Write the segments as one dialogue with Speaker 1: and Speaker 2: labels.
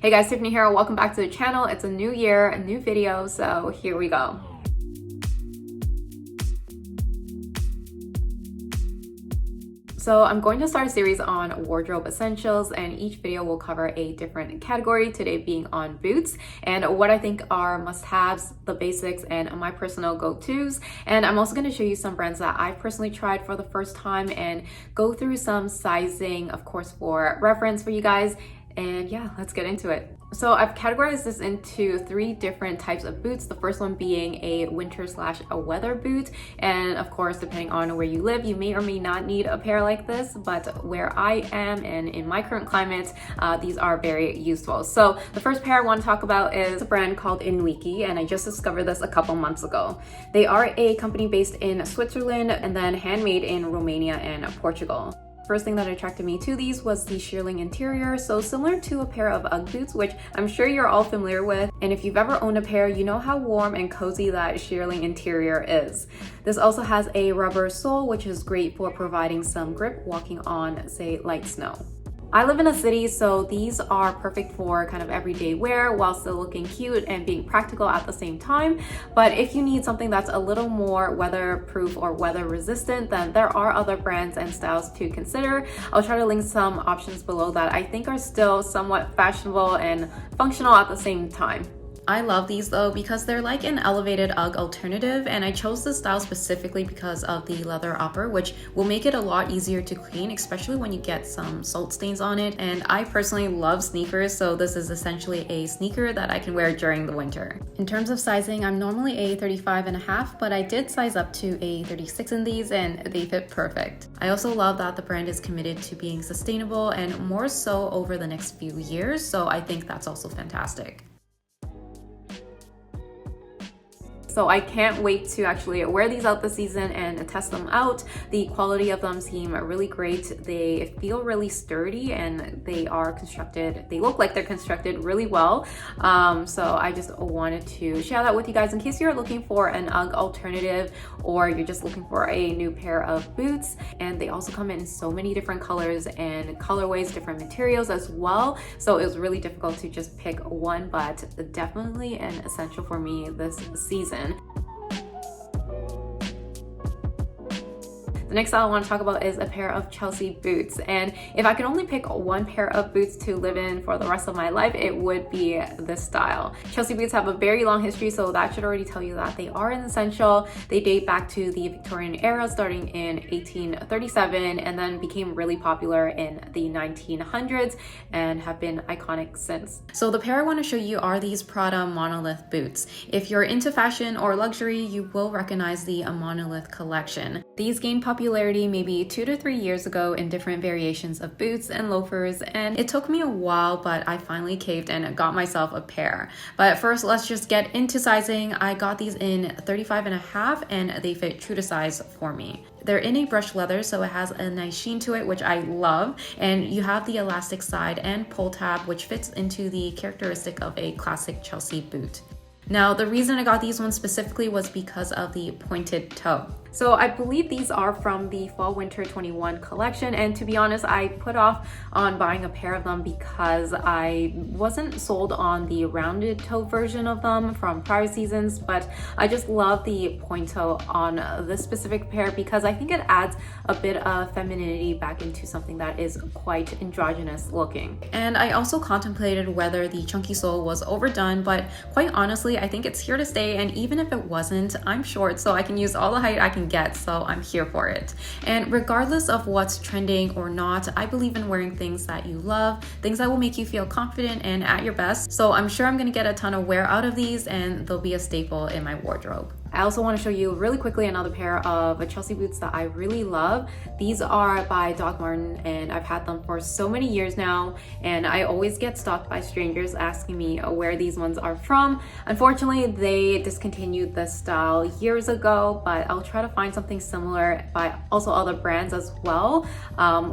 Speaker 1: Hey guys, Tiffany here. Welcome back to the channel. It's a new year, a new video, so here we go. So I'm going to start a series on wardrobe essentials, and each video will cover a different category, today being on boots and what I think are must-haves, the basics, and my personal go-tos. And I'm also going to show you some brands that I've personally tried for the first time and go through some sizing, of course, for reference for you guys. And yeah, let's get into it. So I've categorized this into three different types of boots. The first one being a winter / a weather boot. And of course, depending on where you live, you may or may not need a pair like this, but where I am and in my current climate, these are very useful. So the first pair I want to talk about is a brand called Inuikii, and I just discovered this a couple months ago. They are a company based in Switzerland and then handmade in Romania and Portugal. First thing that attracted me to these was the shearling interior, so similar to a pair of Ugg boots, which I'm sure you're all familiar with. And if you've ever owned a pair, you know how warm and cozy that shearling interior is. This also has a rubber sole, which is great for providing some grip walking on, say, light snow. I live in a city, so these are perfect for kind of everyday wear while still looking cute and being practical at the same time. But if you need something that's a little more weatherproof or weather resistant, then there are other brands and styles to consider. I'll try to link some options below that I think are still somewhat fashionable and functional at the same time. I love these though because they're like an elevated Ugg alternative, and I chose this style specifically because of the leather upper, which will make it a lot easier to clean, especially when you get some salt stains on it. And I personally love sneakers, so this is essentially a sneaker that I can wear during the winter. In terms of sizing, I'm normally a 35.5, but I did size up to a 36 in these and they fit perfect. I also love that the brand is committed to being sustainable and more so over the next few years, so I think that's also fantastic. So I can't wait to actually wear these out this season and test them out. The quality of them seem really great. They feel really sturdy and they look like they're constructed really well. So I just wanted to share that with you guys in case you're looking for an Ugg alternative or you're just looking for a new pair of boots. And they also come in so many different colors and colorways, different materials as well. So it was really difficult to just pick one, but definitely an essential for me this season. The next style I want to talk about is a pair of Chelsea boots. And if I could only pick one pair of boots to live in for the rest of my life, it would be this style. Chelsea boots have a very long history, so that should already tell you that they are an essential. They date back to the Victorian era, starting in 1837, and then became really popular in the 1900s and have been iconic since. So the pair I want to show you are these Prada monolith boots. If you're into fashion or luxury, you will recognize the monolith collection. These gained popularity maybe 2 to 3 years ago in different variations of boots and loafers, and it took me a while, but I finally caved and got myself a pair. But first, let's just get into sizing. I got these in 35.5 and they fit true to size for me. They're in a brushed leather, so it has a nice sheen to it, which I love. And you have the elastic side and pull tab, which fits into the characteristic of a classic Chelsea boot. Now, the reason I got these ones specifically was because of the pointed toe. So I believe these are from the Fall Winter 21 collection, and to be honest, I put off on buying a pair of them because I wasn't sold on the rounded toe version of them from prior seasons, but I just love the point toe on this specific pair because I think it adds a bit of femininity back into something that is quite androgynous looking. And I also contemplated whether the chunky sole was overdone, but quite honestly, I think it's here to stay, and even if it wasn't, I'm short, so I can use all the height I can get, so I'm here for it. And regardless of what's trending or not, I believe in wearing things that you love, things that will make you feel confident and at your best. So I'm sure I'm gonna get a ton of wear out of these and they'll be a staple in my wardrobe. I also want to show you really quickly another pair of Chelsea boots that I really love. These are by Doc Marten and I've had them for so many years now, and I always get stalked by strangers asking me where these ones are from. Unfortunately, they discontinued this style years ago, but I'll try to find something similar by also other brands as well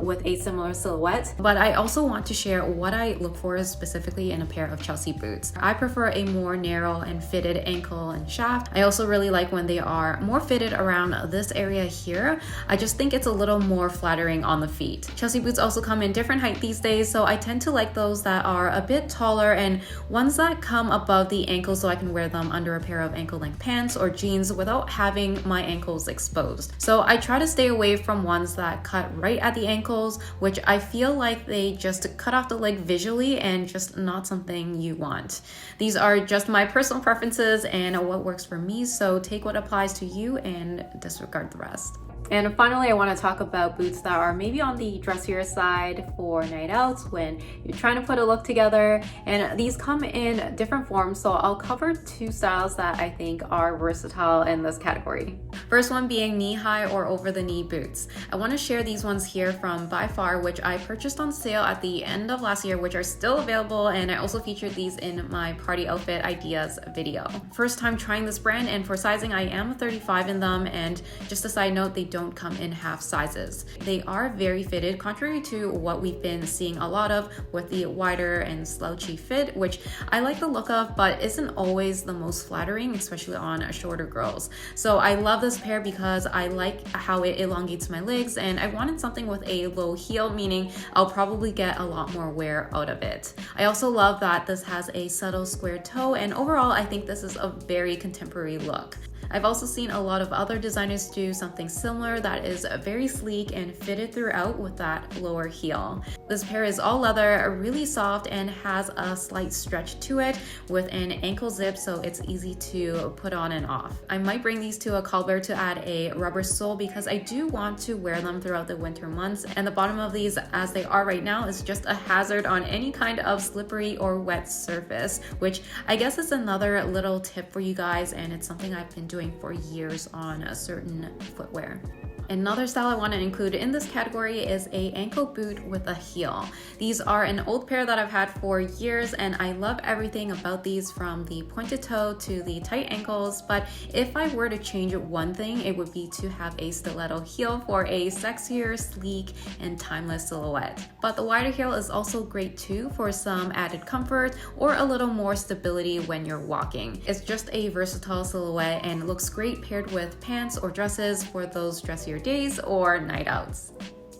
Speaker 1: with a similar silhouette. But I also want to share what I look for specifically in a pair of Chelsea boots. I prefer a more narrow and fitted ankle and shaft. I also really really like when they are more fitted around this area here. I just think it's a little more flattering on the feet. Chelsea boots also come in different height these days, so I tend to like those that are a bit taller and ones that come above the ankle so I can wear them under a pair of ankle length pants or jeans without having my ankles exposed. So I try to stay away from ones that cut right at the ankles, which I feel like they just cut off the leg visually and just not something you want. These are just my personal preferences and what works for me, so take what applies to you and disregard the rest. And finally, I want to talk about boots that are maybe on the dressier side for night outs when you're trying to put a look together. And these come in different forms, so I'll cover two styles that I think are versatile in this category. First one being knee-high or over-the-knee boots. I want to share these ones here from By Far, which I purchased on sale at the end of last year, which are still available, and I also featured these in my party outfit ideas video. First time trying this brand, and for sizing, I am a 35 in them, and just a side note, they don't come in half sizes. They are very fitted, contrary to what we've been seeing a lot of with the wider and slouchy fit, which I like the look of, but isn't always the most flattering, especially on shorter girls. So I love this pair because I like how it elongates my legs, and I wanted something with a low heel, meaning I'll probably get a lot more wear out of it. I also love that this has a subtle square toe, and overall I think this is a very contemporary look. I've also seen a lot of other designers do something similar that is very sleek and fitted throughout with that lower heel. This pair is all leather, really soft, and has a slight stretch to it with an ankle zip, so it's easy to put on and off. I might bring these to a cobbler to add a rubber sole because I do want to wear them throughout the winter months, and the bottom of these, as they are right now, is just a hazard on any kind of slippery or wet surface, which I guess is another little tip for you guys, and it's something I've been doing for years on a certain footwear. Another style I want to include in this category is a ankle boot with a heel. These are an old pair that I've had for years, and I love everything about these, from the pointed toe to the tight ankles, but if I were to change one thing, it would be to have a stiletto heel for a sexier, sleek, and timeless silhouette. But the wider heel is also great too for some added comfort or a little more stability when you're walking. It's just a versatile silhouette and looks great paired with pants or dresses for those dressier days or night outs.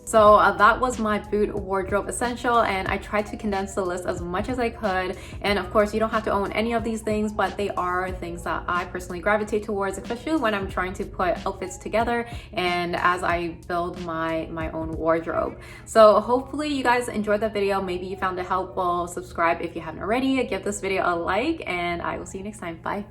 Speaker 1: So that was my boot wardrobe essential, and I tried to condense the list as much as I could. And of course, you don't have to own any of these things, but they are things that I personally gravitate towards, especially when I'm trying to put outfits together and as I build my own wardrobe. So hopefully you guys enjoyed the video. Maybe you found it helpful. Subscribe if you haven't already. Give this video a like, and I will see you next time. Bye.